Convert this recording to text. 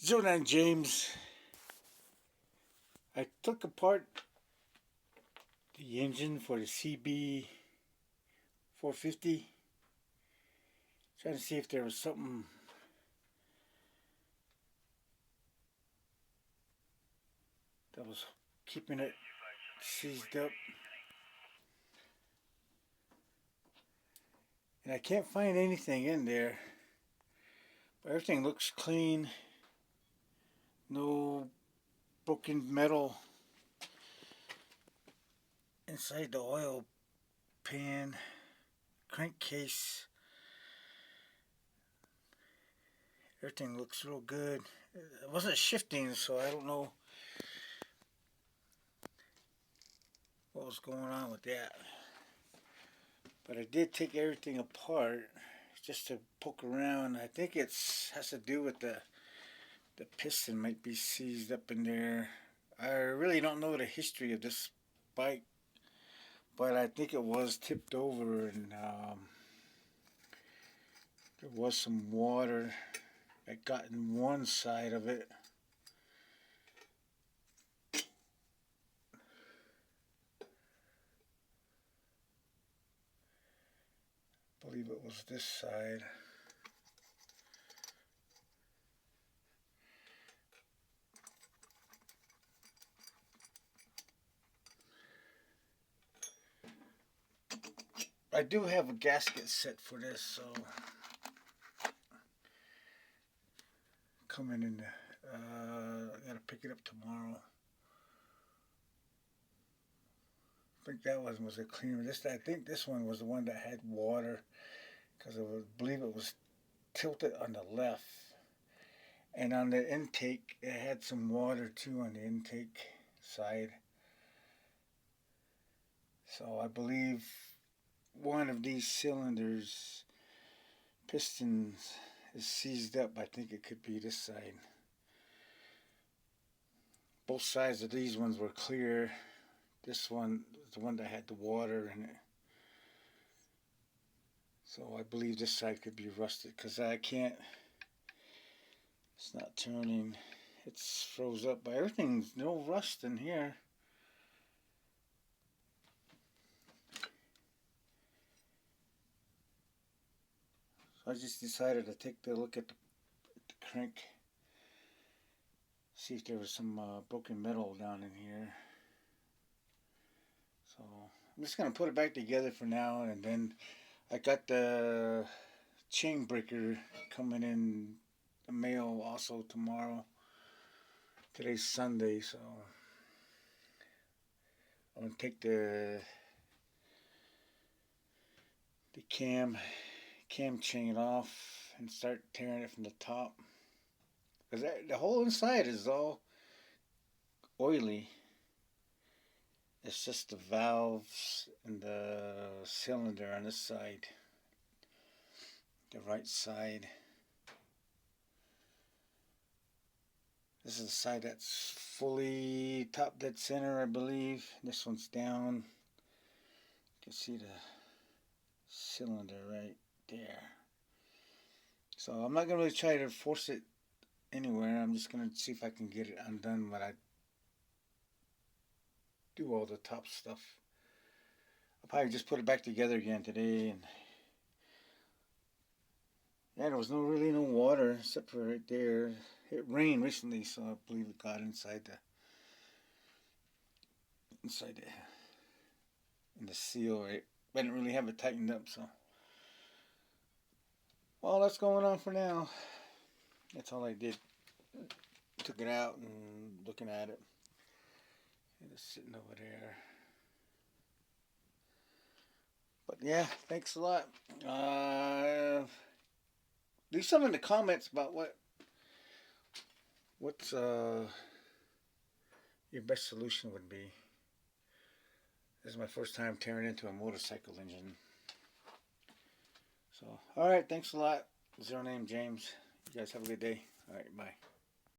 09 James. I took apart the engine for the CB450, trying to see if there was something that was keeping it seized up. And I can't find anything in there. But everything looks clean. No broken metal inside the oil pan. Crankcase. Everything looks real good. It wasn't shifting, so I don't know what was going on with that. But I did take everything apart just to poke around. I think it has to do with the piston might be seized up in there. I really don't know the history of this bike, but I think it was tipped over and there was some water that got in one side of it. I believe it was this side. I do have a gasket set for this, so coming in. I gotta pick it up tomorrow. I think that one was a cleaner. I think this one was the one that had water, because I believe it was tilted on the left, and on the intake it had some water too on the intake side. So I believe one of these cylinders pistons is seized up. I think it could be this side. Both sides of these ones were clear. This one is the one that had the water in it. So I believe this side could be rusted, because I can't, it's not turning, it's froze up, but everything's no rust in here. So I just decided to take a look at the crank, see if there was some broken metal down in here. So I'm just going to put it back together for now, and then I got the chain breaker coming in the mail also tomorrow. Today's Sunday, so I'm going to take the cam chain off and start tearing it from the top, because the whole inside is all oily. It's just the valves and the cylinder on this side, the right side. This is the side that's fully top dead center, I believe. This one's down. You can see the cylinder right there. So I'm not going to really try to force it anywhere. I'm just going to see if I can get it undone when I do all the top stuff. I'll probably just put it back together again today. And yeah, there was really no water except for right there. It rained recently, so I believe it got inside in the seal, right? I didn't really have it tightened up, so. Well, that's going on for now. That's all I did. Took it out and looking at it. It's sitting over there. But yeah, thanks a lot. Leave some in the comments about what's your best solution would be. This is my first time tearing into a motorcycle engine. So, alright, thanks a lot. 09 James. You guys have a good day. Alright, bye.